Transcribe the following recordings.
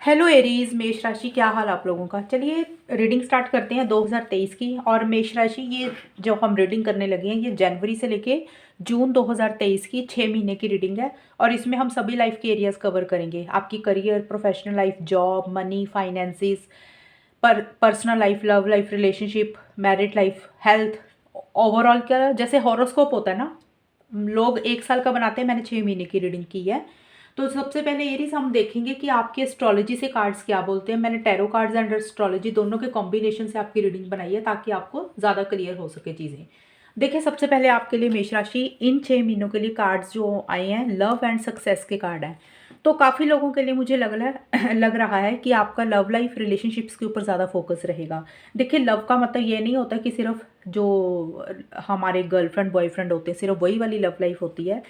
Hello Aries, मेष राशि, क्या हाल आप लोगों का। चलिए रीडिंग स्टार्ट करते हैं 2023 की। और मेष राशि, ये जो हम रीडिंग करने लगे हैं ये जनवरी से लेके जून 2023 की 6 महीने की रीडिंग है। और इसमें हम सभी लाइफ के एरियाज कवर करेंगे। आपकी career, professional life, job, money, finances, personal life, love life, relationship, married life, health, overall. क्या जैसे हॉरोस्कोप होता है ना, लोग एक साल का बनाते हैं, मैंने 6 महीने की रीडिंग की है। तो सबसे पहले एरीज हम देखेंगे कि आपके एस्ट्रोलॉजी से कार्ड्स क्या बोलते हैं। मैंने टैरो कार्ड्स एंड एस्ट्रोलॉजी दोनों के कॉम्बिनेशन से आपकी रीडिंग बनाई है ताकि आपको ज़्यादा क्लियर हो सके चीज़ें। देखिए, सबसे पहले आपके लिए मेष राशि, इन 6 महीनों के लिए कार्ड्स जो आए हैं लव एंड सक्सेस के कार्ड हैं। तो काफ़ी लोगों के लिए मुझे लग रहा है कि आपका लव लाइफ, रिलेशनशिप्स के ऊपर ज़्यादा फोकस रहेगा। देखिए, लव का मतलब ये नहीं होता कि सिर्फ जो हमारे गर्लफ्रेंड बॉयफ्रेंड होते हैं सिर्फ वही वाली लव लाइफ होती है।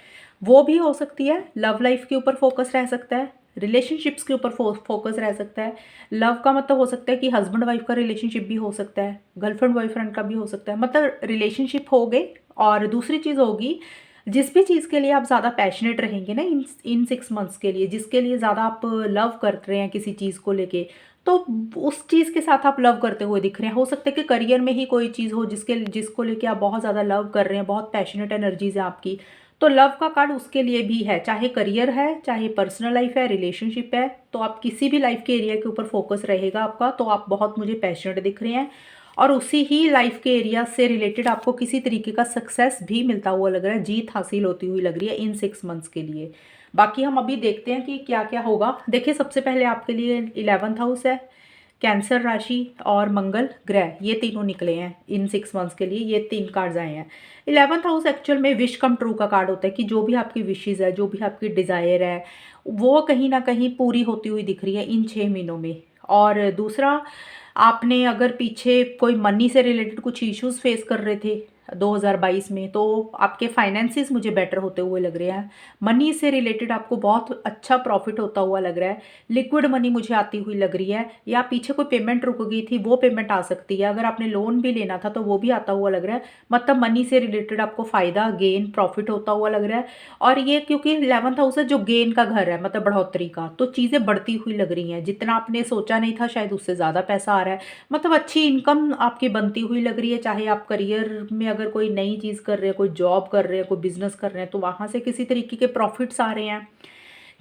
वो भी हो सकती है। लव लाइफ के ऊपर फोकस रह सकता है, रिलेशनशिप्स के ऊपर फोकस रह सकता है। लव का मतलब हो सकता है कि हस्बैंड वाइफ का रिलेशनशिप भी हो सकता है, गर्लफ्रेंड बॉयफ्रेंड का भी हो सकता है, मतलब रिलेशनशिप हो गए। और दूसरी चीज़ होगी, जिस भी चीज़ के लिए आप ज़्यादा पैशनेट रहेंगे ना इन 6 मंथ्स के लिए, जिसके लिए ज़्यादा आप लव कर रहे हैं किसी चीज़ को लेके, तो उस चीज़ के साथ आप लव करते हुए दिख रहे हैं। हो सकता है कि करियर में ही कोई चीज़ हो जिसको लेके आप बहुत ज़्यादा लव कर रहे हैं, बहुत पैशनेट एनर्जीज है आपकी। तो लव का कार्ड उसके लिए भी है, चाहे करियर है, चाहे पर्सनल लाइफ है, रिलेशनशिप है। तो आप किसी भी लाइफ के एरिया के ऊपर फोकस रहेगा आपका, तो आप बहुत मुझे पैशनेट दिख रहे हैं। और उसी ही लाइफ के एरिया से रिलेटेड आपको किसी तरीके का सक्सेस भी मिलता हुआ लग रहा है, जीत हासिल होती हुई लग रही है इन 6 मंथ्स के लिए। बाकी हम अभी देखते हैं कि क्या क्या होगा। देखिए, सबसे पहले आपके लिए 11th हाउस है, कैंसर राशि और मंगल ग्रह, ये तीनों निकले हैं इन 6 मंथ्स के लिए। ये 3 कार्ड्स आए हैं। 11th हाउस एक्चुअल में विश कम ट्रू का कार्ड होता है कि जो भी आपकी विशेज़ है, जो भी आपकी डिज़ायर है, वो कहीं ना कहीं पूरी होती हुई दिख रही है इन 6 महीनों में। और दूसरा, आपने अगर पीछे कोई मनी से रिलेटेड कुछ इश्यूज फेस कर रहे थे 2022 में, तो आपके फाइनेंसिस मुझे बेटर होते हुए लग रहे हैं। मनी से रिलेटेड आपको बहुत अच्छा प्रॉफिट होता हुआ लग रहा है। लिक्विड मनी मुझे आती हुई लग रही है, या पीछे कोई पेमेंट रुक गई थी वो पेमेंट आ सकती है। अगर आपने लोन भी लेना था तो वो भी आता हुआ लग रहा है। मतलब मनी से रिलेटेड आपको फ़ायदा, गेन, प्रॉफिट होता हुआ लग रहा है। और ये क्योंकि 11th हाउस है जो गेन का घर है, मतलब बढ़ोतरी का, तो चीज़ें बढ़ती हुई लग रही हैं। जितना आपने सोचा नहीं था शायद उससे ज़्यादा पैसा आ रहा है। मतलब अच्छी इनकम आपकी बनती हुई लग रही है। चाहे आप करियर में अगर कोई नई चीज़ कर रहे हैं, कोई जॉब कर रहे हैं, कोई बिजनेस कर रहे हैं, तो वहाँ से किसी तरीके के प्रॉफिट्स आ रहे हैं।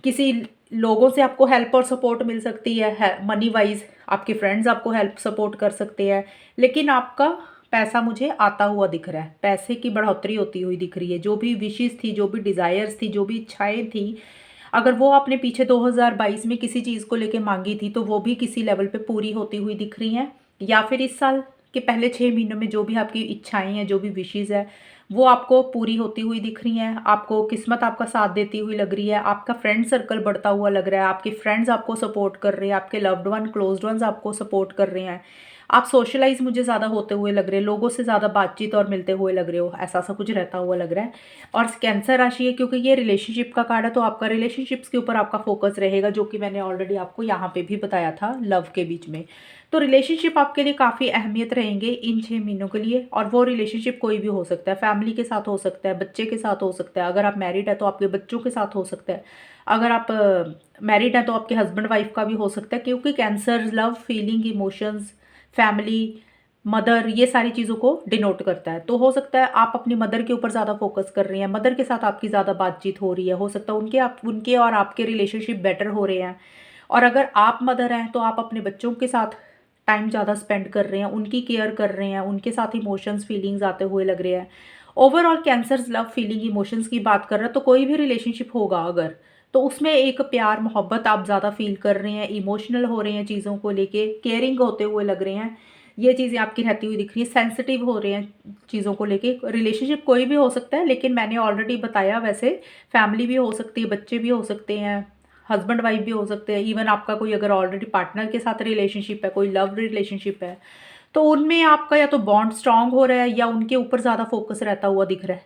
किसी लोगों से आपको हेल्प और सपोर्ट मिल सकती है मनी वाइज। आपके फ्रेंड्स आपको हेल्प सपोर्ट कर सकते हैं। लेकिन आपका पैसा मुझे आता हुआ दिख रहा है, पैसे की बढ़ोतरी होती हुई दिख रही है। जो भी विशेस थी, जो भी डिज़ायर्स थी, जो भी इच्छाएं थी, अगर वो आपने पीछे 2022 में किसी चीज़ को लेके मांगी थी, तो वो भी किसी लेवल पे पूरी होती हुई दिख रही हैं। या फिर इस साल के पहले 6 महीनों में जो भी आपकी इच्छाएं हैं, जो भी विशेज़ है, वो आपको पूरी होती हुई दिख रही हैं। आपको किस्मत आपका साथ देती हुई लग रही है। आपका फ्रेंड सर्कल बढ़ता हुआ लग रहा है। आपके फ्रेंड्स आपको सपोर्ट कर रहे हैं। आपके लव्ड वन, क्लोज्ड वंस आपको सपोर्ट कर रहे हैं। आप सोशलाइज मुझे ज़्यादा होते हुए लग रहे हैं, लोगों से ज़्यादा बातचीत और मिलते हुए लग रहे हो, ऐसा सा कुछ रहता हुआ लग रहा है। और कैंसर राशि है, क्योंकि ये रिलेशनशिप का कार्ड है, तो आपका रिलेशनशिप्स के ऊपर आपका फोकस रहेगा, जो कि मैंने ऑलरेडी आपको यहाँ पे भी बताया था लव के बीच में। तो रिलेशनशिप आपके लिए काफ़ी अहमियत रहेंगे इन 6 महीनों के लिए। और वो रिलेशनशिप कोई भी हो सकता है, फैमिली के साथ हो सकता है, बच्चे के साथ हो सकता है। अगर आप मैरिड है तो आपके बच्चों के साथ हो सकता है। अगर आप मैरिड है तो आपके हस्बैंड वाइफ का भी हो सकता है, क्योंकि cancer love, feeling, emotions, family, mother, ये सारी चीज़ों को डिनोट करता है। तो हो सकता है आप अपनी मदर के ऊपर ज़्यादा फोकस कर रही हैं, मदर के साथ आपकी ज़्यादा बातचीत हो रही है। हो सकता है उनके और आपके रिलेशनशिप बेटर हो रहे हैं। और अगर आप मदर हैं तो आप अपने बच्चों के साथ टाइम ज़्यादा स्पेंड कर रहे हैं, उनकी केयर कर रहे हैं, उनके साथ इमोशंस, फीलिंग्स आते हुए लग रहे हैं। Overall cancer love, feeling, emotions की बात कर रहा है, तो कोई भी रिलेशनशिप होगा अगर, तो उसमें एक प्यार, मोहब्बत आप ज़्यादा फील कर रहे हैं, इमोशनल हो रहे हैं, चीज़ों को लेके केयरिंग होते हुए लग रहे हैं। ये चीज़ें आपकी रहती हुई दिख रही है। सेंसिटिव हो रहे हैं चीज़ों को लेके। रिलेशनशिप कोई भी हो सकता है, लेकिन मैंने ऑलरेडी बताया, वैसे फैमिली भी हो सकती है, बच्चे भी हो सकते हैं, हस्बैंड वाइफ भी हो सकते हैं। इवन आपका कोई अगर ऑलरेडी पार्टनर के साथ रिलेशनशिप है, कोई लव रिलेशनशिप है, तो उनमें आपका या तो बॉन्ड स्ट्रांग हो रहा है, या उनके ऊपर ज़्यादा फोकस रहता हुआ दिख रहा है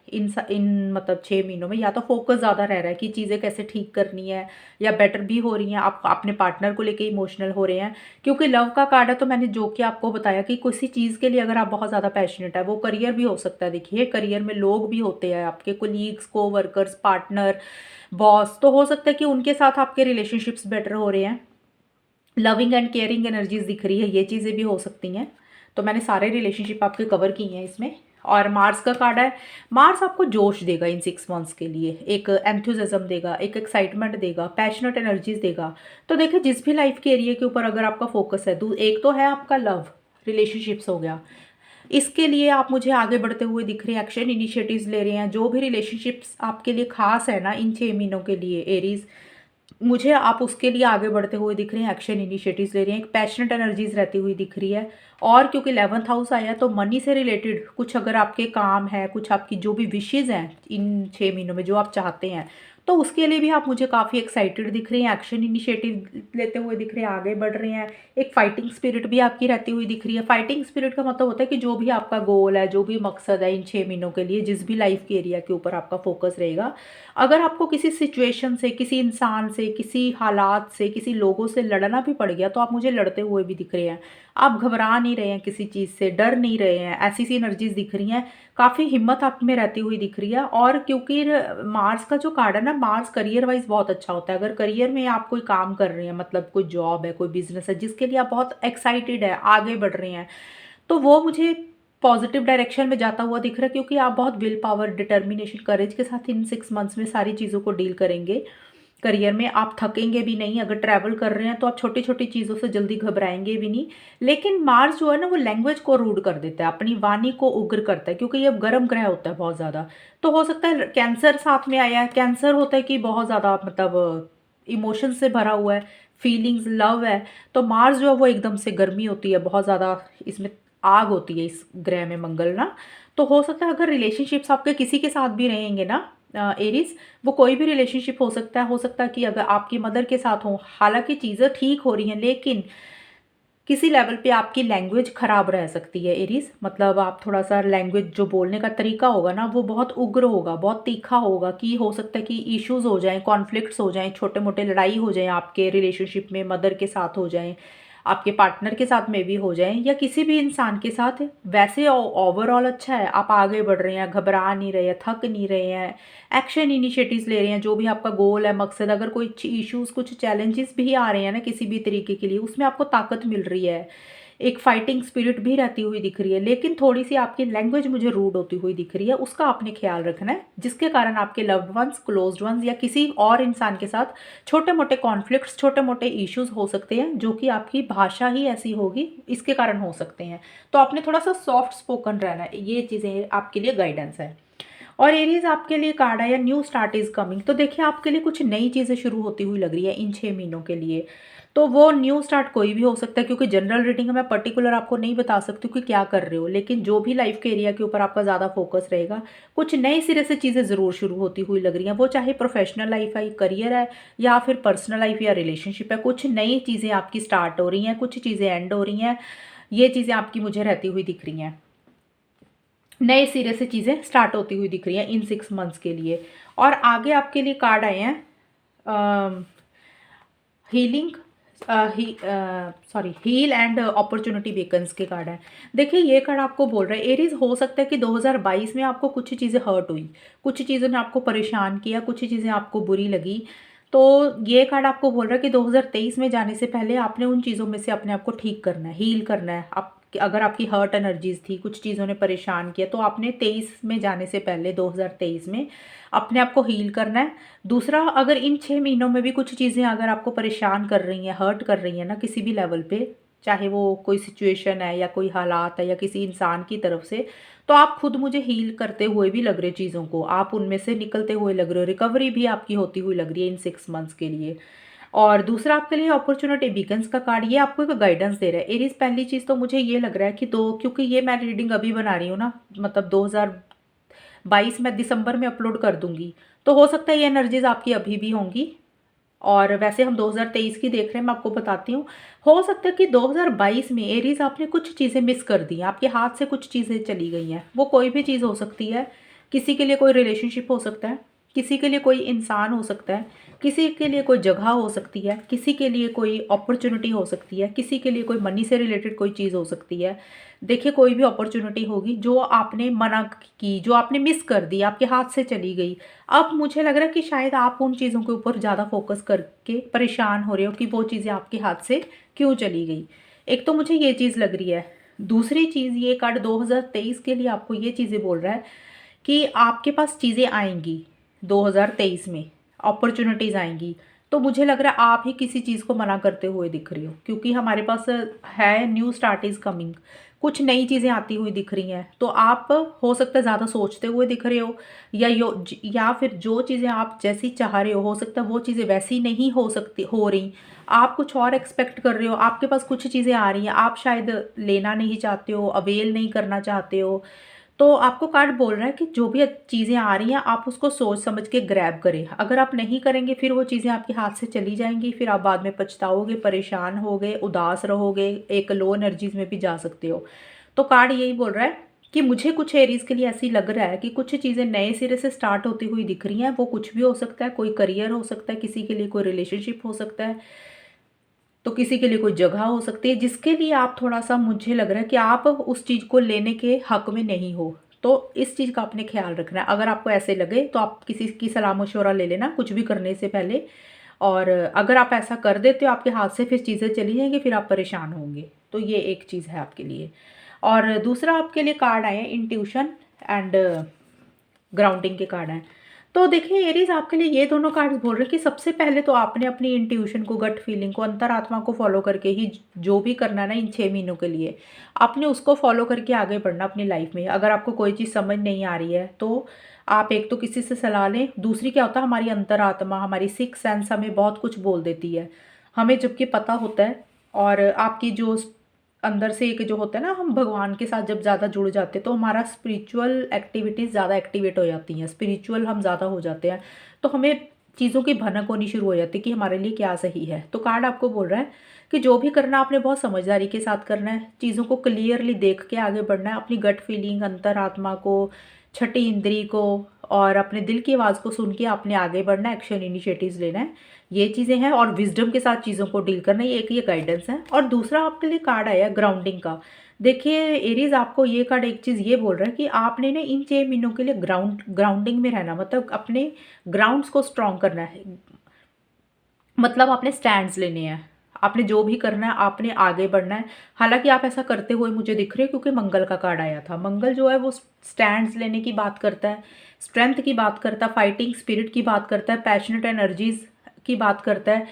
इन मतलब 6 महीनों में। या तो फोकस ज़्यादा रह रहा है कि चीज़ें कैसे ठीक करनी है, या बेटर भी हो रही हैं, आप अपने पार्टनर को लेके इमोशनल हो रहे हैं। क्योंकि लव का कार्ड है, तो मैंने जो कि आपको बताया कि किसी चीज़ के लिए अगर आप बहुत ज़्यादा पैशनेट है, वो करियर भी हो सकता है। देखिए, करियर में लोग भी होते हैं, आपके कोलीग्स, को वर्कर्स, पार्टनर, बॉस, तो हो सकता है कि उनके साथ आपके रिलेशनशिप्स बेटर हो रहे हैं। लविंग एंड केयरिंग एनर्जीज दिख रही है, ये चीज़ें भी हो सकती हैं। तो मैंने सारे रिलेशनशिप आपके कवर किए हैं इसमें। और मार्स का कार्ड है। मार्स आपको जोश देगा इन 6 मंथ्स के लिए, एक एंथुजिज्म देगा, एक एक्साइटमेंट देगा, पैशनेट एनर्जीज देगा। तो देखिए जिस भी लाइफ के एरिया के ऊपर अगर आपका फोकस है, एक तो है आपका लव रिलेशनशिप्स हो गया, इसके लिए आप मुझे आगे बढ़ते हुए दिख रहे हैं, एक्शन इनिशिएटिव्स ले रहे हैं। जो भी रिलेशनशिप्स आपके लिए खास है ना इन 6 महीनों के लिए एरीज, मुझे आप उसके लिए आगे बढ़ते हुए दिख रहे हैं, एक्शन इनिशिएटिव्स ले रहे हैं, एक पैशनेट एनर्जीज रहती हुई दिख रही है। और क्योंकि 11th हाउस आया तो मनी से रिलेटेड कुछ अगर आपके काम है, कुछ आपकी जो भी विशेज़ हैं इन 6 महीनों में जो आप चाहते हैं, तो उसके लिए भी आप मुझे काफ़ी एक्साइटेड दिख रहे हैं, एक्शन इनिशिएटिव लेते हुए दिख रहे हैं, आगे बढ़ रहे हैं। एक फाइटिंग स्पिरिट भी आपकी रहती हुई दिख रही है। फाइटिंग स्पिरिट का मतलब होता है कि जो भी आपका गोल है, जो भी मकसद है इन 6 महीनों के लिए, जिस भी लाइफ के एरिया के ऊपर आपका फोकस रहेगा, अगर आपको किसी सिचुएशन से, किसी इंसान से, किसी हालात से, किसी लोगों से लड़ना भी पड़ गया तो आप मुझे लड़ते हुए भी दिख रहे हैं। आप घबरा नहीं रहे हैं, किसी चीज़ से डर नहीं रहे हैं, ऐसी सी एनर्जीज दिख रही हैं। काफ़ी हिम्मत आप में रहती हुई दिख रही है। और क्योंकि मार्स का जो कार्ड है ना, मार्स करियर वाइज बहुत अच्छा होता है। अगर करियर में आप कोई काम कर रहे हैं, मतलब कोई जॉब है, कोई बिजनेस है जिसके लिए आप बहुत एक्साइटेड है, आगे बढ़ रहे हैं, तो वो मुझे पॉजिटिव डायरेक्शन में जाता हुआ दिख रहा है। क्योंकि आप बहुत विल पावर, डिटर्मिनेशन, करेज के साथ इन 6 मंथ्स में सारी चीज़ों को डील करेंगे। करियर में आप थकेंगे भी नहीं। अगर ट्रैवल कर रहे हैं तो आप छोटी छोटी चीज़ों से जल्दी घबराएंगे भी नहीं। लेकिन मार्स जो है ना वो लैंग्वेज को रूड कर देता है, अपनी वाणी को उग्र करता है, क्योंकि ये गर्म ग्रह होता है बहुत ज़्यादा। तो हो सकता है कैंसर साथ में आया है। कैंसर होता है कि बहुत ज़्यादा मतलब इमोशन से भरा हुआ है, फीलिंग्स, लव है। तो मार्स जो है वो एकदम से गर्मी होती है, बहुत ज़्यादा इसमें आग होती है इस ग्रह में, मंगल ना। तो हो सकता है अगर रिलेशनशिप्स आपके किसी के साथ भी रहेंगे ना एरीज, वो कोई भी रिलेशनशिप हो सकता है कि अगर आपकी मदर के साथ हो, हालांकि चीज़ें ठीक हो रही हैं लेकिन किसी लेवल पे आपकी लैंग्वेज ख़राब रह सकती है एरीज। मतलब आप थोड़ा सा लैंग्वेज, जो बोलने का तरीका होगा ना वो बहुत उग्र होगा, बहुत तीखा होगा, कि हो सकता है कि इश्यूज हो जाएं, कॉन्फ्लिक्ट्स हो जाएं, छोटे मोटे लड़ाई हो जाएं आपके रिलेशनशिप में, मदर के साथ हो जाएं, आपके पार्टनर के साथ में भी हो जाएं, या किसी भी इंसान के साथ। वैसे ओवरऑल अच्छा है, आप आगे बढ़ रहे हैं, घबरा नहीं रहे हैं, थक नहीं रहे हैं, एक्शन इनिशिएटिव्स ले रहे हैं। जो भी आपका गोल है, मकसद, अगर कोई इश्यूज, कुछ चैलेंजेस भी आ रहे हैं ना किसी भी तरीके के लिए, उसमें आपको ताकत मिल रही है, एक फाइटिंग स्पिरिट भी रहती हुई दिख रही है। लेकिन थोड़ी सी आपकी लैंग्वेज मुझे रूड होती हुई दिख रही है, उसका आपने ख्याल रखना है, जिसके कारण आपके लव्ड वंस, क्लोज्ड वंस या किसी और इंसान के साथ छोटे मोटे कॉन्फ्लिक्ट्स, छोटे मोटे इश्यूज हो सकते हैं, जो कि आपकी भाषा ही ऐसी होगी, इसके कारण हो सकते हैं। तो आपने थोड़ा सा सॉफ्ट स्पोकन रहना है, ये चीज़ें आपके लिए गाइडेंस है। और एरीज आपके लिए कार्ड आया न्यू स्टार्ट इज कमिंग। तो देखिए आपके लिए कुछ नई चीज़ें शुरू होती हुई लग रही है इन 6 महीनों के लिए। तो वो न्यू स्टार्ट कोई भी हो सकता है, क्योंकि जनरल रीडिंग में मैं पर्टिकुलर आपको नहीं बता सकती कि क्या कर रहे हो, लेकिन जो भी लाइफ के एरिया के ऊपर आपका ज़्यादा फोकस रहेगा, कुछ नए सिरे से चीज़ें ज़रूर शुरू होती हुई लग रही हैं। वो चाहे प्रोफेशनल लाइफ है, करियर है, या फिर पर्सनल लाइफ या रिलेशनशिप है, कुछ नई चीज़ें आपकी स्टार्ट हो रही हैं, कुछ चीज़ें एंड हो रही हैं। ये चीज़ें आपकी मुझे रहती हुई दिख रही हैं, नए सिरे से चीज़ें स्टार्ट होती हुई दिख रही हैं इन 6 मंथ्स के लिए। और आगे आपके लिए कार्ड आए हैं healing, heal and opportunity beacons के कार्ड हैं। देखिए ये कार्ड आपको बोल रहा है एरीज, हो सकता है कि 2022 में आपको कुछ चीज़ें हर्ट हुई, कुछ चीज़ों ने आपको परेशान किया, कुछ चीज़ें आपको बुरी लगी। तो ये कार्ड आपको बोल रहा है कि 2023 में जाने से पहले आपने उन चीज़ों में से अपने आप को ठीक करना है, हील करना है। आप अगर आपकी हर्ट एनर्जीज थी, कुछ चीज़ों ने परेशान किया, तो आपने 23 में जाने से पहले 2023 में अपने आप को हील करना है। दूसरा, अगर इन 6 महीनों में भी कुछ चीज़ें अगर आपको परेशान कर रही हैं, हर्ट कर रही हैं ना किसी भी लेवल पे, चाहे वो कोई सिचुएशन है या कोई हालात है या किसी इंसान की तरफ से, तो आप खुद मुझे हील करते हुए भी लग रहे चीज़ों को, आप उनमें से निकलते हुए लग रहे हो, रिकवरी भी आपकी होती हुई लग रही है इन 6 मंथ्स के लिए। और दूसरा आपके लिए अपॉर्चुनिटी बीकन्स का कार्ड, ये आपको एक गाइडेंस दे रहा है एरीज। पहली चीज़ तो मुझे ये लग रहा है कि क्योंकि ये मैं रीडिंग अभी बना रही हूँ ना, मतलब 2022 में दिसंबर में अपलोड कर दूंगी, तो हो सकता है ये एनर्जीज आपकी अभी भी होंगी। और वैसे हम 2023 की देख रहे हैं, मैं आपको बताती हूँ। हो सकता है कि 2022 में एरीज आपने कुछ चीज़ें मिस कर दी हैं, आपके हाथ से कुछ चीज़ें चली गई हैं। वो कोई भी चीज़ हो सकती है, किसी के लिए कोई रिलेशनशिप हो सकता है, किसी के लिए कोई इंसान हो सकता है, किसी के लिए कोई जगह हो सकती है, किसी के लिए कोई अपॉर्चुनिटी हो सकती है, किसी के लिए कोई मनी से रिलेटेड कोई चीज़ हो सकती है। देखिए कोई भी अपॉर्चुनिटी होगी जो आपने मना की, जो आपने मिस कर दी, आपके हाथ से चली गई। अब मुझे लग रहा है कि शायद आप उन चीज़ों के ऊपर ज़्यादा फोकस करके परेशान हो रहे हो कि वो चीज़ें आपके हाथ से क्यों चली गई। एक तो मुझे ये चीज़ लग रही है। दूसरी चीज़, ये कार्ड 2023 के लिए आपको ये चीज़ें बोल रहा है कि आपके पास चीज़ें आएंगी 2023 में, अपॉर्चुनिटीज़ आएंगी। तो मुझे लग रहा है आप ही किसी चीज़ को मना करते हुए दिख रही हो, क्योंकि हमारे पास है न्यू स्टार्ट इज़ कमिंग, कुछ नई चीज़ें आती हुई दिख रही हैं। तो आप हो सकता है ज़्यादा सोचते हुए दिख रहे हो, या फिर जो चीज़ें आप जैसी चाह रहे हो सकता है वो चीज़ें वैसी नहीं हो रही। आप कुछ और एक्सपेक्ट कर रहे हो, आपके पास कुछ चीज़ें आ रही हैं, आप शायद लेना नहीं चाहते हो, अवेल नहीं करना चाहते हो। तो आपको कार्ड बोल रहा है कि जो भी चीज़ें आ रही हैं आप उसको सोच समझ के ग्रैब करें। अगर आप नहीं करेंगे फिर वो चीज़ें आपके हाथ से चली जाएंगी, फिर आप बाद में पछताओगे, परेशान होगे, उदास रहोगे, एक लो एनर्जीज में भी जा सकते हो। तो कार्ड यही बोल रहा है कि मुझे कुछ एरीज के लिए ऐसी लग रहा है कि कुछ चीज़ें नए सिरे से स्टार्ट होती हुई दिख रही हैं। वो कुछ भी हो सकता है, कोई करियर हो सकता है, किसी के लिए कोई रिलेशनशिप हो सकता है, तो किसी के लिए कोई जगह हो सकती है जिसके लिए आप थोड़ा सा, मुझे लग रहा है कि आप उस चीज़ को लेने के हक में नहीं हो। तो इस चीज़ का आपने ख्याल रखना है। अगर आपको ऐसे लगे तो आप किसी की सलाह मशवरा ले लेना कुछ भी करने से पहले। और अगर आप ऐसा कर देते हो आपके हाथ से फिर चीज़ें चली जाएंगी, फिर आप परेशान होंगे। तो ये एक चीज़ है आपके लिए। और दूसरा आपके लिए कार्ड आए हैं इंट्यूशन एंड ग्राउंडिंग के कार्ड हैं। तो देखिए एरीज, आपके लिए ये दोनों कार्ड्स बोल रहे हैं कि सबसे पहले तो आपने अपनी इंट्यूशन को, गट फीलिंग को, अंतरात्मा को फॉलो करके ही जो भी करना है ना इन 6 महीनों के लिए, आपने उसको फॉलो करके आगे बढ़ना अपनी लाइफ में। अगर आपको कोई चीज़ समझ नहीं आ रही है तो आप एक तो किसी से सलाह लें। दूसरी क्या होता है, हमारी अंतरात्मा, हमारी सिक्स सेंस हमें बहुत कुछ बोल देती है, हमें जबकि पता होता है। और आपकी जो अंदर से एक जो होता है ना, हम भगवान के साथ जब ज़्यादा जुड़ जाते हैं तो हमारा स्पिरिचुअल एक्टिविटीज़ ज़्यादा एक्टिवेट हो जाती हैं, स्पिरिचुअल हम ज़्यादा हो जाते हैं। तो हमें चीज़ों की भनक होनी शुरू हो जाती है कि हमारे लिए क्या सही है। तो कार्ड आपको बोल रहा है कि जो भी करना आपने बहुत समझदारी के साथ करना है, चीज़ों को क्लियरली देख के आगे बढ़ना है, अपनी गट फीलिंग, अंतरात्मा को, छठी इंद्री को और अपने दिल की आवाज़ को सुन के आपने आगे बढ़ना है, एक्शन इनिशिएटिव्स लेना है। ये चीज़ें हैं और विजडम के साथ चीज़ों को डील करना, ये एक ये गाइडेंस है। और दूसरा आपके लिए कार्ड आया ग्राउंडिंग का। देखिए एरीज, आपको ये कार्ड एक चीज़ ये बोल रहा है कि आपने ना इन 6 महीनों के लिए ग्राउंडिंग में रहना, मतलब अपने ग्राउंड्स को स्ट्रॉन्ग करना है। मतलब आपने स्टैंड्स लेने हैं, आपने जो भी करना है आपने आगे बढ़ना है। हालांकि आप ऐसा करते हुए मुझे दिख रहे हो क्योंकि मंगल का कार्ड आया था। मंगल जो है वो स्टैंड्स लेने की बात करता है, स्ट्रेंथ की बात करता है, फाइटिंग स्पिरिट की बात करता है, पैशनेट एनर्जीज की बात करता है,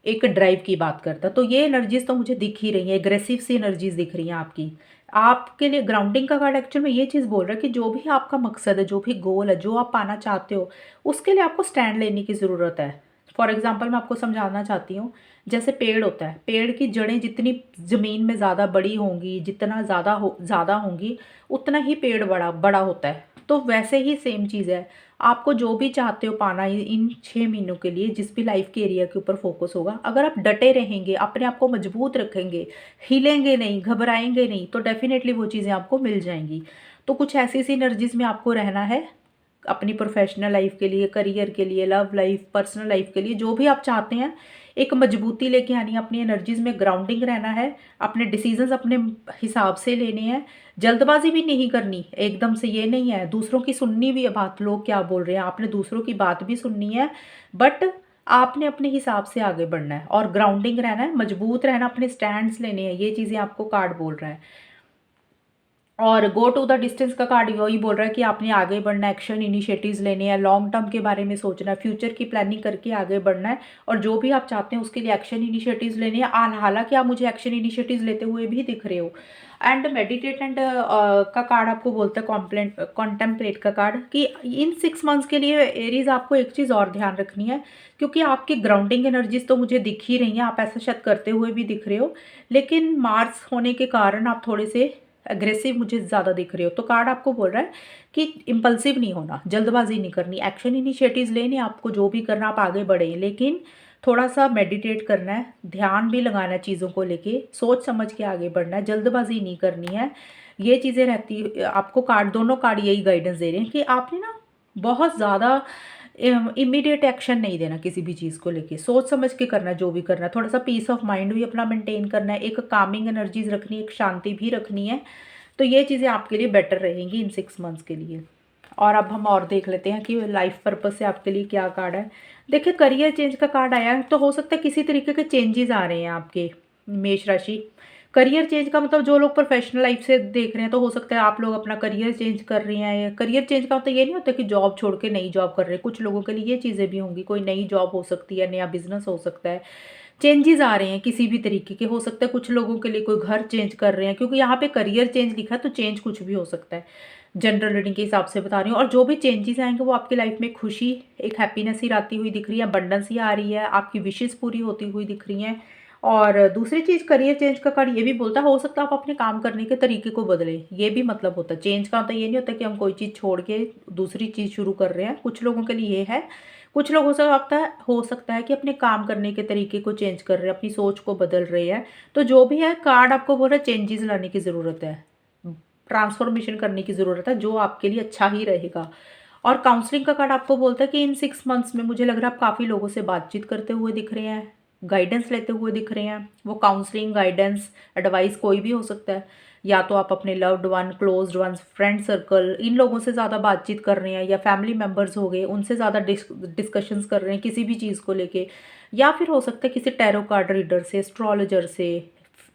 एक ड्राइव की बात करता है। तो ये एनर्जीज तो मुझे दिख ही रही है, एग्रेसिव सी एनर्जीज दिख रही हैं आपकी। आपके लिए ग्राउंडिंग का कार्ड एक्चुअल में ये चीज़ बोल रहा है कि जो भी आपका मकसद है, जो भी गोल है, जो आप पाना चाहते हो, उसके लिए आपको स्टैंड लेने की ज़रूरत है। फॉर एग्जाम्पल मैं आपको समझाना चाहती हूँ, जैसे पेड़ होता है, पेड़ की जड़ें जितनी ज़मीन में ज़्यादा बड़ी होंगी, जितना ज़्यादा होंगी, उतना ही पेड़ बड़ा बड़ा होता है। तो वैसे ही सेम चीज़ है, आपको जो भी चाहते हो पाना इन 6 महीनों के लिए, जिस भी लाइफ के एरिया के ऊपर फोकस होगा, अगर आप डटे रहेंगे, अपने आप को मजबूत रखेंगे, हिलेंगे नहीं, घबराएंगे नहीं, तो डेफिनेटली वो चीज़ें आपको मिल जाएंगी। तो कुछ ऐसी सी एनर्जीज में आपको रहना है अपनी प्रोफेशनल लाइफ के लिए, करियर के लिए, लव लाइफ, पर्सनल लाइफ के लिए, जो भी आप चाहते हैं, एक मजबूती लेके आनी है, अपनी एनर्जीज में ग्राउंडिंग रहना है, अपने डिसीजंस अपने हिसाब से लेने हैं, जल्दबाजी भी नहीं करनी एकदम से। ये नहीं है दूसरों की सुननी भी है बात, लोग क्या बोल रहे हैं, आपने दूसरों की बात भी सुननी है, बट आपने अपने हिसाब से आगे बढ़ना है और ग्राउंडिंग रहना है, मजबूत रहना, अपने स्टैंड्स लेने हैं। ये चीज़ें आपको कार्ड बोल रहा है। और गो टू द डिस्टेंस का कार्ड वही बोल रहा है कि आपने आगे बढ़ना है, एक्शन इनिशिएटिव्स लेने हैं, लॉन्ग टर्म के बारे में सोचना है, फ्यूचर की प्लानिंग करके आगे बढ़ना है और जो भी आप चाहते हैं उसके लिए एक्शन इनिशिएटिव्स लेने हैं। हालांकि आप मुझे एक्शन इनिशिएटिव्स लेते हुए भी दिख रहे हो। एंड मेडिटेट एंड का कार्ड आपको बोलता है कॉन्टेम्पलेट का कार्ड, कि इन 6 मंथ्स के लिए एरीज आपको एक चीज़ और ध्यान रखनी है, क्योंकि आपकी ग्राउंडिंग एनर्जीज तो मुझे दिख ही रही हैं, आप ऐसा शायद करते हुए भी दिख रहे हो, लेकिन मार्स होने के कारण आप थोड़े से अग्रेसिव मुझे ज़्यादा दिख रहे हो। तो कार्ड आपको बोल रहा है कि इम्पल्सिव नहीं होना, जल्दबाजी नहीं करनी, एक्शन इनिशिएटिव्स लेने, आपको जो भी करना आप आगे बढ़े, लेकिन थोड़ा सा मेडिटेट करना है, ध्यान भी लगाना है, चीज़ों को लेके सोच समझ के आगे बढ़ना है, जल्दबाजी नहीं करनी है। ये चीज़ें रहती आपको कार्ड, दोनों कार्ड यही गाइडेंस दे रहे हैं कि आपने ना बहुत ज़्यादा इमीडिएट एक्शन नहीं देना किसी भी चीज़ को लेके, सोच समझ के करना है जो भी करना है। थोड़ा सा पीस ऑफ माइंड भी अपना मेंटेन करना है, एक कामिंग एनर्जीज रखनी है, एक शांति भी रखनी है। तो ये चीज़ें आपके लिए बेटर रहेंगी इन 6 मंथ्स के लिए। और अब हम और देख लेते हैं कि लाइफ पर्पस से आपके लिए क्या कार्ड है। देखिए, करियर चेंज का कार्ड आया है, तो हो सकता है किसी तरीके के चेंजेस आ रहे हैं आपके मेष राशि। करियर चेंज का मतलब जो लोग प्रोफेशनल लाइफ से देख रहे हैं, तो हो सकता है आप लोग अपना करियर चेंज कर रहे हैं। करियर चेंज का मतलब ये नहीं होता कि जॉब छोड़ के नई जॉब कर रहे हैं, कुछ लोगों के लिए ये चीज़ें भी होंगी, कोई नई जॉब हो सकती है, नया बिजनेस हो सकता है। चेंजेस आ रहे हैं किसी भी तरीके के, हो सकता है कुछ लोगों के लिए कोई घर चेंज कर रहे हैं, क्योंकि यहाँ पे करियर चेंज लिखा है, तो चेंज कुछ भी हो सकता है। जनरल रीडिंग के हिसाब से बता रही हूँ। और जो भी चेंजेस आएंगे वो आपकी लाइफ में खुशी, एक हैप्पीनेस ही आती हुई दिख रही है, अबंडेंस ही आ रही है, आपकी विशेस पूरी होती हुई दिख रही हैं। और दूसरी चीज़, करियर चेंज का कार्ड ये भी बोलता है, हो सकता है आप अपने काम करने के तरीके को बदलें। ये भी मतलब होता है चेंज का, मतलब ये नहीं होता कि हम कोई चीज़ छोड़ के दूसरी चीज़ शुरू कर रहे हैं। कुछ लोगों के लिए ये है, कुछ लोग हो सकता है कि अपने काम करने के तरीके को चेंज कर रहे हैं, अपनी सोच को बदल रहे हैं। तो जो भी है, कार्ड आपको बोल रहा है चेंजेस लाने की ज़रूरत है, ट्रांसफॉर्मेशन करने की ज़रूरत है, जो आपके लिए अच्छा ही रहेगा। और काउंसलिंग का कार्ड आपको बोलता है कि इन 6 मंथ्स में मुझे लग रहा है आप काफ़ी लोगों से बातचीत करते हुए दिख रहे हैं, गाइडेंस लेते हुए दिख रहे हैं। वो काउंसलिंग, गाइडेंस, एडवाइस कोई भी हो सकता है। या तो आप अपने loved one, closed one, friend circle, इन लोगों से ज़्यादा बातचीत कर रहे हैं, या फैमिली मेम्बर्स हो गए, उनसे ज़्यादा डिस्कशंस कर रहे हैं किसी भी चीज़ को लेके। या फिर हो सकता है किसी टैरो कार्ड रीडर से, एस्ट्रोलॉजर से,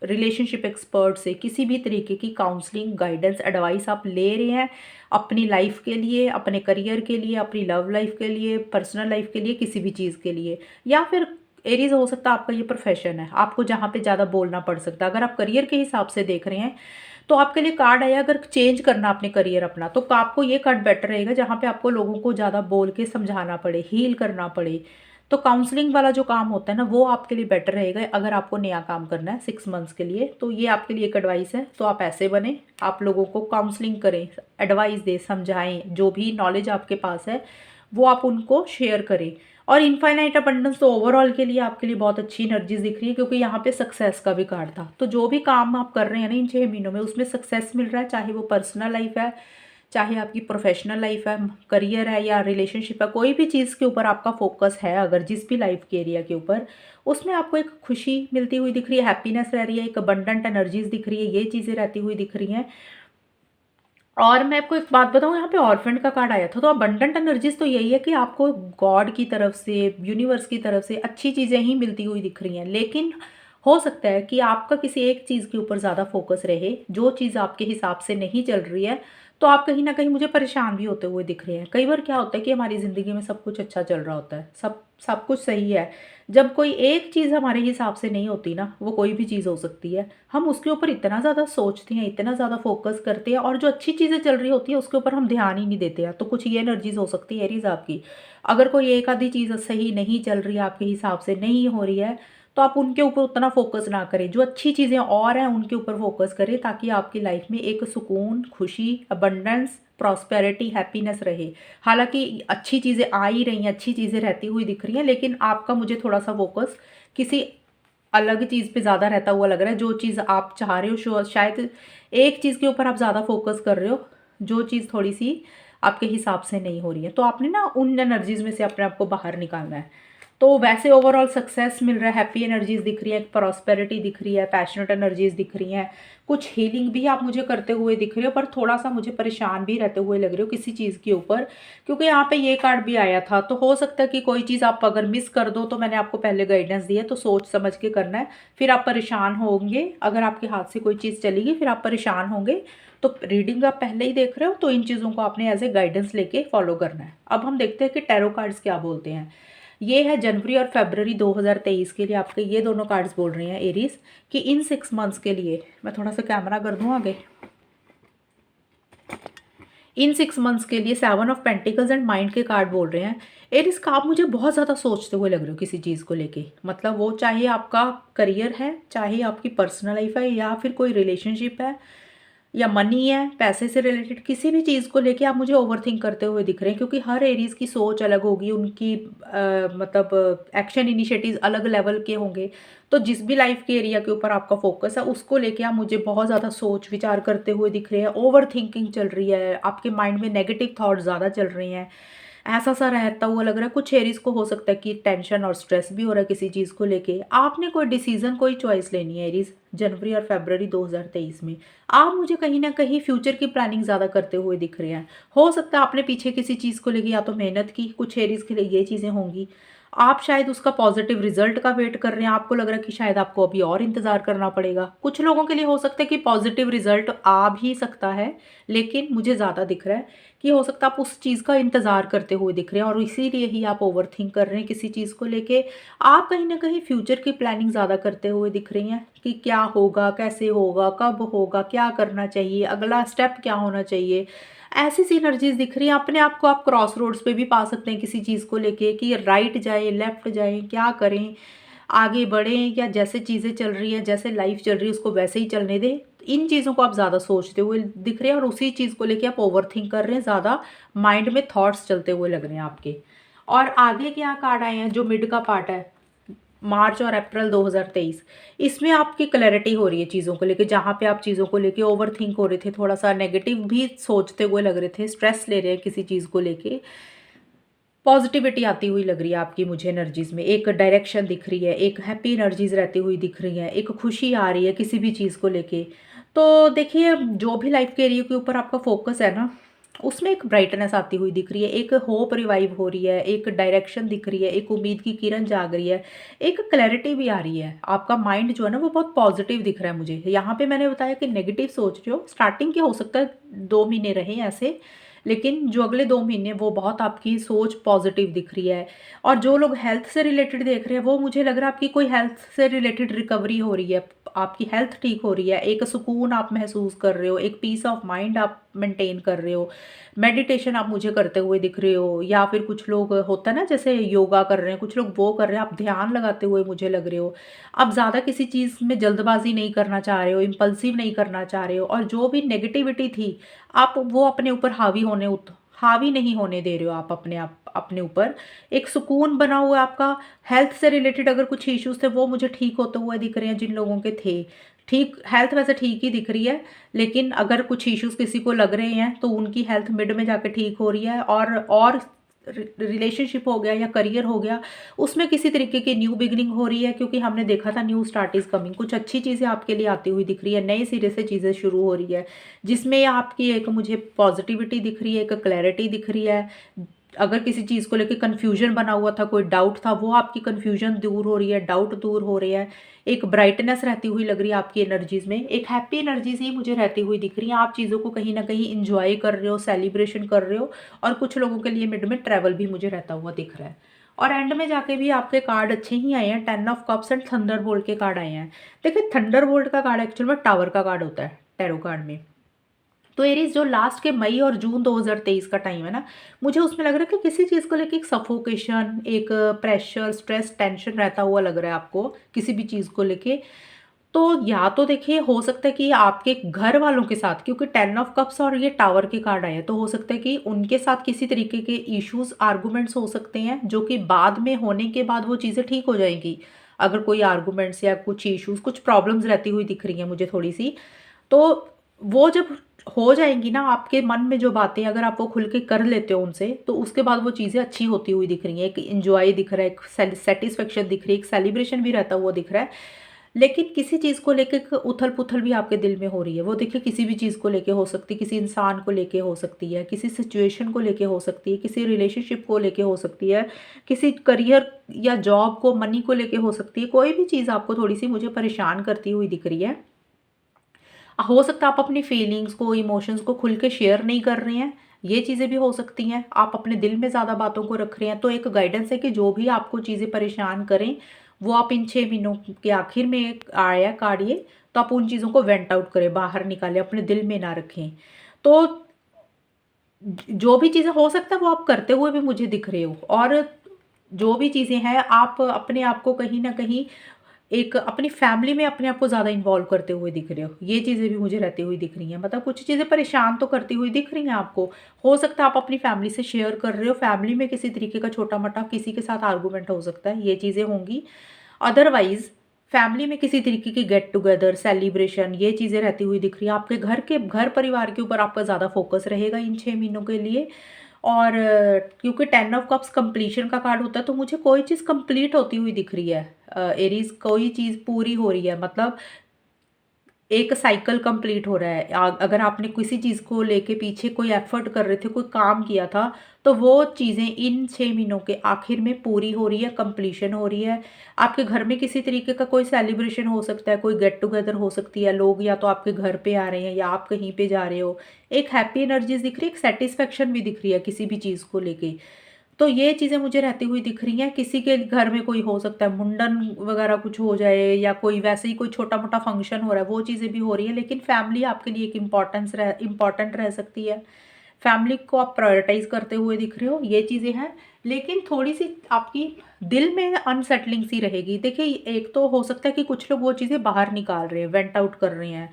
रिलेशनशिप एक्सपर्ट से, किसी भी तरीके की काउंसलिंग, गाइडेंस, एडवाइस आप ले रहे हैं अपनी लाइफ के लिए, अपने करियर के लिए, अपनी लव लाइफ के लिए, पर्सनल लाइफ के लिए, किसी भी चीज़ के लिए। या फिर एरीज हो सकता है आपका ये प्रोफेशन है, आपको जहाँ पे ज़्यादा बोलना पड़ सकता है। अगर आप करियर के हिसाब से देख रहे हैं, तो आपके लिए कार्ड आया, अगर चेंज करना अपने करियर अपना, तो आपको ये कार्ड बेटर रहेगा, जहाँ पे आपको लोगों को ज़्यादा बोल के समझाना पड़े, हील करना पड़े। तो काउंसलिंग वाला जो काम होता है ना, वो आपके लिए बेटर रहेगा अगर आपको नया काम करना है 6 मंथ्स के लिए। तो ये आपके लिए एक एडवाइस है। तो आप ऐसे बने, आप लोगों को काउंसलिंग करें, एडवाइस दें, समझाएं, जो भी नॉलेज आपके पास है वो आप उनको शेयर करें। और इनफाइनाइट अबंडेंस तो ओवरऑल के लिए आपके लिए बहुत अच्छी एनर्जीज दिख रही है, क्योंकि यहाँ पे सक्सेस का भी कार्ड था। तो जो भी काम आप कर रहे हैं ना इन 6 महीनों में, उसमें सक्सेस मिल रहा है, चाहे वो पर्सनल लाइफ है, चाहे आपकी प्रोफेशनल लाइफ है, करियर है, या रिलेशनशिप है, कोई भी चीज़ के ऊपर आपका फोकस है अगर जिस भी लाइफ के एरिया के ऊपर, उसमें आपको एक खुशी मिलती हुई दिख रही है, हैप्पीनेस रह रही है, एक अबंडेंट एनर्जीज दिख रही है, ये चीज़ें रहती हुई दिख रही हैं। और मैं आपको एक बात बताऊँ, यहाँ पे ऑर्फेंड का कार्ड आया था। तो अबंडेंट एनर्जीज तो यही है कि आपको गॉड की तरफ से, यूनिवर्स की तरफ से अच्छी चीज़ें ही मिलती हुई दिख रही हैं। लेकिन हो सकता है कि आपका किसी एक चीज़ के ऊपर ज़्यादा फोकस रहे, जो चीज़ आपके हिसाब से नहीं चल रही है, तो आप कहीं ना कहीं मुझे परेशान भी होते हुए दिख रहे हैं। कई बार क्या होता है कि हमारी ज़िंदगी में सब कुछ अच्छा चल रहा होता है, सब सब कुछ सही है। जब कोई एक चीज़ हमारे हिसाब से नहीं होती ना, वो कोई भी चीज़ हो सकती है, हम उसके ऊपर इतना ज़्यादा सोचते हैं, इतना ज़्यादा फोकस करते हैं, और जो अच्छी चीज़ें चल रही होती है उसके ऊपर हम ध्यान ही नहीं देते हैं। तो कुछ ये एनर्जीज हो सकती है एरीज आपकी। अगर कोई एक आधी चीज़ सही नहीं चल रही है, आपके हिसाब से नहीं हो रही है, तो आप उनके ऊपर उतना फोकस ना करें, जो अच्छी चीज़ें और हैं उनके ऊपर फोकस करें, ताकि आपकी लाइफ में एक सुकून, खुशी, अबंडेंस, प्रॉस्पेरिटी, हैप्पीनेस रहे। हालांकि अच्छी चीज़ें आ ही रही हैं, अच्छी चीज़ें रहती हुई दिख रही हैं, लेकिन आपका मुझे थोड़ा सा फोकस किसी अलग चीज़ पे ज़्यादा रहता हुआ लग रहा है। जो चीज़ आप चाह रहे हो, शायद एक चीज़ के ऊपर आप ज़्यादा फोकस कर रहे हो, जो चीज़ थोड़ी सी आपके हिसाब से नहीं हो रही है। तो आपने ना उन एनर्जीज में से अपने आप को बाहर निकालना है। तो वैसे ओवरऑल सक्सेस मिल रहा है, हैप्पी एनर्जीज दिख रही है, प्रॉस्पेरिटी दिख रही है, पैशनेट एनर्जीज दिख रही हैं, कुछ हीलिंग भी आप मुझे करते हुए दिख रहे हो, पर थोड़ा सा मुझे परेशान भी रहते हुए लग रहे हो किसी चीज़ के ऊपर, क्योंकि यहाँ पे ये कार्ड भी आया था। तो हो सकता है कि कोई चीज़ आप अगर मिस कर दो, तो मैंने आपको पहले गाइडेंस दी है, तो सोच समझ के करना है, फिर आप परेशान होंगे। अगर आपके हाथ से कोई चीज़ चली गई, फिर आप परेशान होंगे। तो रीडिंग आप पहले ही देख रहे हो, तो इन चीज़ों को आपने एज ए गाइडेंस लेके फॉलो करना है। अब हम देखते हैं कि टैरो कार्ड्स क्या बोलते हैं। ये है जनवरी और फरवरी 2023 के लिए आपके ये दोनों कार्ड्स बोल रहे हैं एरीज, कि इन 6 मंथ्स के लिए, मैं थोड़ा सा कैमरा कर दूं आगे, इन 6 मंथ्स के लिए 7 ऑफ पेंटिकल्स एंड माइंड के कार्ड बोल रहे हैं। एरीज का आप मुझे बहुत ज़्यादा सोचते हुए लग रहे हो किसी चीज़ को लेके, मतलब वो चाहे आपका करियर है, चाहे आपकी पर्सनल लाइफ है, या फिर कोई रिलेशनशिप है, या मनी है, पैसे से रिलेटेड किसी भी चीज़ को लेके आप मुझे ओवरथिंक करते हुए दिख रहे हैं। क्योंकि हर एरीज की सोच अलग होगी, उनकी मतलब एक्शन इनिशिएटिव्स अलग लेवल के होंगे। तो जिस भी लाइफ के एरिया के ऊपर आपका फोकस है, उसको लेके आप मुझे बहुत ज़्यादा सोच विचार करते हुए दिख रहे हैं, ओवर थिंकिंग चल रही है, आपके माइंड में नेगेटिव थॉट ज़्यादा चल रहे हैं, ऐसा सा रहता हुआ लग रहा है। कुछ एरीज को हो सकता है कि टेंशन और स्ट्रेस भी हो रहा है किसी चीज़ को लेके। आपने कोई डिसीजन, कोई चॉइस लेनी है एरीज जनवरी और फरवरी 2023 में। आप मुझे कहीं ना कहीं फ्यूचर की प्लानिंग ज़्यादा करते हुए दिख रहे हैं। हो सकता है आपने पीछे किसी चीज़ को लेके या तो मेहनत की, कुछ एरीज के लिए ये चीज़ें होंगी। आप शायद उसका पॉजिटिव रिजल्ट का वेट कर रहे हैं, आपको लग रहा है कि शायद आपको अभी और इंतज़ार करना पड़ेगा। कुछ लोगों के लिए हो सकता है कि पॉजिटिव रिजल्ट आ भी सकता है, लेकिन मुझे ज़्यादा दिख रहा है कि हो सकता है आप उस चीज़ का इंतज़ार करते हुए दिख रहे हैं और इसीलिए ही आप ओवरथिंक कर रहे हैं किसी चीज़ को लेके। आप कहीं ना कहीं फ्यूचर की प्लानिंग ज़्यादा करते हुए दिख रही हैं कि क्या होगा, कैसे होगा, कब होगा, क्या करना चाहिए, अगला स्टेप क्या होना चाहिए। ऐसी सिनर्जीज दिख रही है। अपने आप को आप क्रॉस रोड्स पे भी पा सकते हैं किसी चीज़ को लेके कि राइट जाए, लेफ्ट जाए, क्या करें, आगे बढ़ें, या जैसे चीज़ें चल रही हैं, जैसे लाइफ चल रही है उसको वैसे ही चलने दें। इन चीज़ों को आप ज़्यादा सोचते हुए दिख रहे हैं और उसी चीज़ को लेके आप ओवरथिंक कर रहे हैं, ज़्यादा माइंड में थॉट्स चलते हुए लग रहे हैं आपके। और आगे क्या कार्ड आए हैं, जो मिड का पार्ट है, मार्च और अप्रैल 2023, इसमें आपकी क्लैरिटी हो रही है चीज़ों को लेके। जहाँ पे आप चीज़ों को लेके ओवरथिंक हो रहे थे, थोड़ा सा नेगेटिव भी सोचते हुए लग रहे थे, स्ट्रेस ले रहे हैं किसी चीज़ को लेके, पॉजिटिविटी आती हुई लग रही है आपकी मुझे एनर्जीज में। एक डायरेक्शन दिख रही है, एक हैप्पी एनर्जीज रहती हुई दिख रही है, एक खुशी आ रही है किसी भी चीज़ को लेके। तो देखिए, जो भी लाइफ के एरिया के ऊपर आपका फोकस है ना, उसमें एक ब्राइटनेस आती हुई दिख रही है, एक होप रिवाइव हो रही है, एक डायरेक्शन दिख रही है, एक उम्मीद की किरण जाग रही है, एक क्लैरिटी भी आ रही है। आपका माइंड जो है ना वो बहुत पॉजिटिव दिख रहा है मुझे। यहाँ पे मैंने बताया कि नेगेटिव सोच रहे हो, स्टार्टिंग के हो सकता है 2 महीने रहे ऐसे, लेकिन जो अगले 2 महीने वो बहुत आपकी सोच पॉजिटिव दिख रही है। और जो लोग हेल्थ से रिलेटेड देख रहे हैं, वो मुझे लग रहा है आपकी कोई हेल्थ से रिलेटेड रिकवरी हो रही है, आपकी हेल्थ ठीक हो रही है, एक सुकून आप महसूस कर रहे हो, एक पीस ऑफ माइंड आप मेंटेन कर रहे हो। मेडिटेशन आप मुझे करते हुए दिख रहे हो, या फिर कुछ लोग होता है ना जैसे योगा कर रहे हैं, कुछ लोग वो कर रहे हैं, आप ध्यान लगाते हुए मुझे लग रहे हो। आप ज़्यादा किसी चीज़ में जल्दबाजी नहीं करना चाह रहे हो, इम्पल्सिव नहीं करना चाह रहे हो, और जो भी नेगेटिविटी थी आप वो अपने ऊपर हावी नहीं होने दे रहे हो। आप अपने ऊपर एक सुकून बना हुआ है आपका। हेल्थ से रिलेटेड अगर कुछ इश्यूज थे वो मुझे ठीक होते हुए दिख रहे हैं, जिन लोगों के थे। ठीक हेल्थ वैसे ठीक ही दिख रही है, लेकिन अगर कुछ इश्यूज किसी को लग रहे हैं तो उनकी हेल्थ मिड में जाके ठीक हो रही है। और रिलेशनशिप हो गया या करियर हो गया, उसमें किसी तरीके की न्यू बिगनिंग हो रही है, क्योंकि हमने देखा था न्यू स्टार्ट इज कमिंग। कुछ अच्छी चीज़ें आपके लिए आती हुई दिख रही है, नए सिरे से चीज़ें शुरू हो रही है, जिसमें आपकी एक मुझे पॉजिटिविटी दिख रही है, एक क्लैरिटी दिख रही है। अगर किसी चीज़ को लेकर कन्फ्यूजन बना हुआ था, कोई डाउट था, वो आपकी कन्फ्यूजन दूर हो रही है, डाउट दूर हो रही है। एक ब्राइटनेस रहती हुई लग रही है आपकी एनर्जीज में, एक हैप्पी एनर्जीज ही मुझे रहती हुई दिख रही है। आप चीज़ों को कहीं ना कहीं इंजॉय कर रहे हो, सेलिब्रेशन कर रहे हो। और कुछ लोगों के लिए मिड में ट्रैवल भी मुझे रहता हुआ दिख रहा है। और एंड में जाके भी आपके कार्ड अच्छे ही आए हैं, 10 ऑफ कप्स एंड थंडर के कार्ड आए हैं। देखिए, थंडर का कार्ड एक्चुअल में टावर का कार्ड होता है टैरो कार्ड में। तो एरीज जो लास्ट के मई और जून 2023 का टाइम है ना, मुझे उसमें लग रहा है कि किसी चीज़ को लेके एक सफोकेशन, एक प्रेशर, स्ट्रेस, टेंशन रहता हुआ लग रहा है आपको किसी भी चीज़ को लेके। तो या तो देखिए, हो सकता है कि आपके घर वालों के साथ, क्योंकि 10 ऑफ कप्स और ये टावर के कार्ड आए हैं, तो हो सकता है कि उनके साथ किसी तरीके के इश्यूज, आर्गूमेंट्स हो सकते हैं, जो कि बाद में होने के बाद वो चीज़ें ठीक हो जाएंगी। अगर कोई आर्गूमेंट्स या कुछ इश्यूज, कुछ प्रॉब्लम्स रहती हुई दिख रही हैं मुझे थोड़ी सी, तो वो जब हो जाएंगी ना, आपके मन में जो बातें अगर आप वो खुल के कर लेते हो उनसे, तो उसके बाद वो चीज़ें अच्छी होती हुई दिख रही हैं। एक इंजॉय दिख रहा है, एक सेटिस्फेक्शन दिख रही है, एक सेलिब्रेशन भी रहता हुआ दिख रहा है। लेकिन किसी चीज़ को लेके एक उथल पुथल भी आपके दिल में हो रही है। वो देखिए, किसी भी चीज़ को लेके हो सकती है, किसी इंसान को लेके हो सकती है, किसी सिचुएशन को लेके हो सकती है, किसी रिलेशनशिप को लेके हो सकती है, किसी करियर या जॉब को, मनी को लेके हो सकती है। कोई भी चीज़ आपको थोड़ी सी मुझे परेशान करती हुई दिख रही है। हो सकता है आप अपनी फीलिंग्स को, इमोशंस को खुल के शेयर नहीं कर रहे हैं, ये चीज़ें भी हो सकती हैं। आप अपने दिल में ज़्यादा बातों को रख रहे हैं। तो एक गाइडेंस है कि जो भी आपको चीज़ें परेशान करें, वो आप इन 6 महीनों के आखिर में आया कार्ड ये, तो आप उन चीज़ों को वेंट आउट करें, बाहर निकालें, अपने दिल में ना रखें। तो जो भी चीज़ें हो सकता है वो आप करते हुए भी मुझे दिख रहे हो। और जो भी चीज़ें हैं, आप अपने आप को कहीं ना कहीं एक अपनी फैमिली में अपने आप को ज़्यादा इन्वॉल्व करते हुए दिख रहे हो। ये चीज़ें भी मुझे रहती हुई दिख रही हैं। मतलब कुछ चीज़ें परेशान तो करती हुई दिख रही हैं आपको। हो सकता है आप अपनी फैमिली से शेयर कर रहे हो, फैमिली में किसी तरीके का छोटा मोटा किसी के साथ आर्गूमेंट हो सकता है, ये चीज़ें होंगी। अदरवाइज फैमिली में किसी तरीके की गेट टुगेदर, सेलिब्रेशन, ये चीज़ें रहती हुई दिख रही है। आपके घर परिवार के ऊपर आपका ज़्यादा फोकस रहेगा इन 6 महीनों के लिए। और क्योंकि 10 ऑफ कप्स कंप्लीशन का कार्ड होता है, तो मुझे कोई चीज़ कंप्लीट होती हुई दिख रही है। एरीज कोई चीज़ पूरी हो रही है, मतलब एक साइकिल कंप्लीट हो रहा है। अगर आपने किसी चीज़ को लेके पीछे कोई एफर्ट कर रहे थे, कोई काम किया था, तो वो चीज़ें इन 6 महीनों के आखिर में पूरी हो रही है, कंप्लीशन हो रही है। आपके घर में किसी तरीके का कोई सेलिब्रेशन हो सकता है, कोई गेट टुगेदर हो सकती है, लोग या तो आपके घर पे आ रहे हैं या आप कहीं पे जा रहे हो। एक हैप्पी एनर्जीज दिख रही है, एक सेटिस्फेक्शन भी दिख रही है किसी भी चीज़ को लेके। तो ये चीज़ें मुझे रहती हुई दिख रही हैं। किसी के घर में कोई हो सकता है मुंडन वगैरह कुछ हो जाए, या कोई वैसे ही कोई छोटा-मोटा फंक्शन हो रहा है, वो चीज़ें भी हो रही हैं। लेकिन फैमिली आपके लिए एक इम्पॉर्टेंट रह सकती है। फैमिली को आप प्रायोरिटाइज़ करते हुए दिख रहे हो, ये चीज़ें हैं। लेकिन थोड़ी-सी आपकी दिल में अनसेटलिंग सी रहेगी। देखिए, एक तो हो सकता है कि कुछ लोग वो चीज़ें बाहर निकाल रहे हैं, वेंट आउट कर रहे हैं।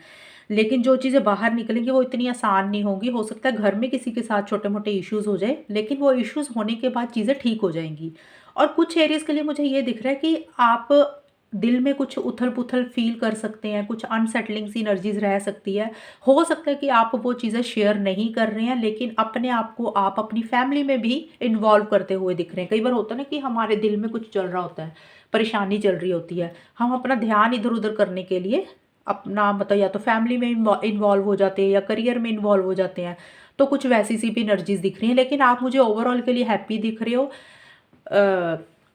लेकिन जो चीज़ें बाहर निकलेंगी वो इतनी आसान नहीं होंगी। हो सकता है घर में किसी के साथ छोटे-मोटे इश्यूज़ हो जाए, लेकिन वो इश्यूज़ होने के बाद चीज़ें ठीक हो जाएँगी। और कुछ एरियाज़ के लिए मुझे ये दिख रहा है कि आप दिल में कुछ उथल-पुथल फ़ील कर सकते हैं, कुछ अनसेटलिंग सी एनर्जीज़ रह सकती है। हो सकता है कि आप वो चीज़ें शेयर नहीं कर रहे हैं, लेकिन अपने आप को आप अपनी फैमिली में भी इन्वॉल्व करते हुए दिख रहे हैं। कई बार होता है ना कि हमारे दिल में कुछ चल रहा होता है, परेशानी चल रही होती है। हम अपना ध्यान इधर-उधर करने के लिए अपना मतलब या तो फैमिली में इन्वॉल्व हो जाते हैं या करियर में इन्वॉल्व हो जाते हैं। तो कुछ वैसी सी भी एनर्जीज़ दिख रही हैं, लेकिन आप मुझे ओवरऑल के लिए हैप्पी दिख रहे हो।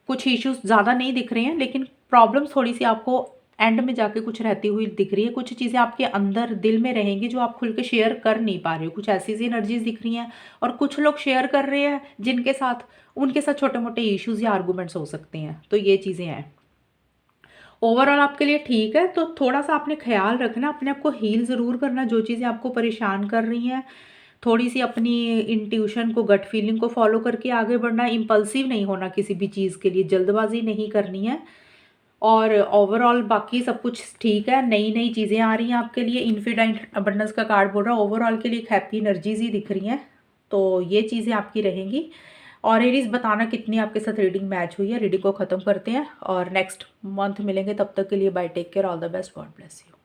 कुछ इश्यूज़ ज़्यादा नहीं दिख रहे हैं, लेकिन प्रॉब्लम्स थोड़ी-सी आपको एंड में जाके कुछ रहती हुई दिख रही है। कुछ चीज़ें आपके अंदर दिल में रहेंगी जो आप खुल के शेयर कर नहीं पा रहे हो। कुछ ऐसी सी एनर्जीज़ दिख रही हैं, और कुछ लोग शेयर कर रहे हैं जिनके साथ उनके साथ छोटे-मोटे इश्यूज़ या आर्गुमेंट्स हो सकते हैं। तो ये चीज़ें हैं। ओवरऑल आपके लिए ठीक है, तो थोड़ा-सा आपने ख़्याल रखना, अपने आप को हील ज़रूर करना, जो चीज़ें आपको परेशान कर रही हैं। थोड़ी-सी अपनी इंट्यूशन को, गट फीलिंग को फ़ॉलो करके आगे बढ़ना, इम्पल्सिव नहीं होना किसी भी चीज़ के लिए, जल्दबाज़ी नहीं करनी है। और ओवरऑल बाकी सब कुछ ठीक है, नई-नई चीज़ें आ रही हैं आपके लिए। इन्फिनाइट अबंडेंस का कार्ड बोल रहा है, ओवरऑल के लिए एक हैप्पी एनर्जीज़ ही दिख रही हैं। तो ये चीज़ें आपकी रहेंगी। और एरीज़ बताना कितनी आपके साथ रीडिंग मैच हुई है। रीडिंग को ख़त्म करते हैं और नेक्स्ट मंथ मिलेंगे, तब तक के लिए bye, take care, all the best, God bless you.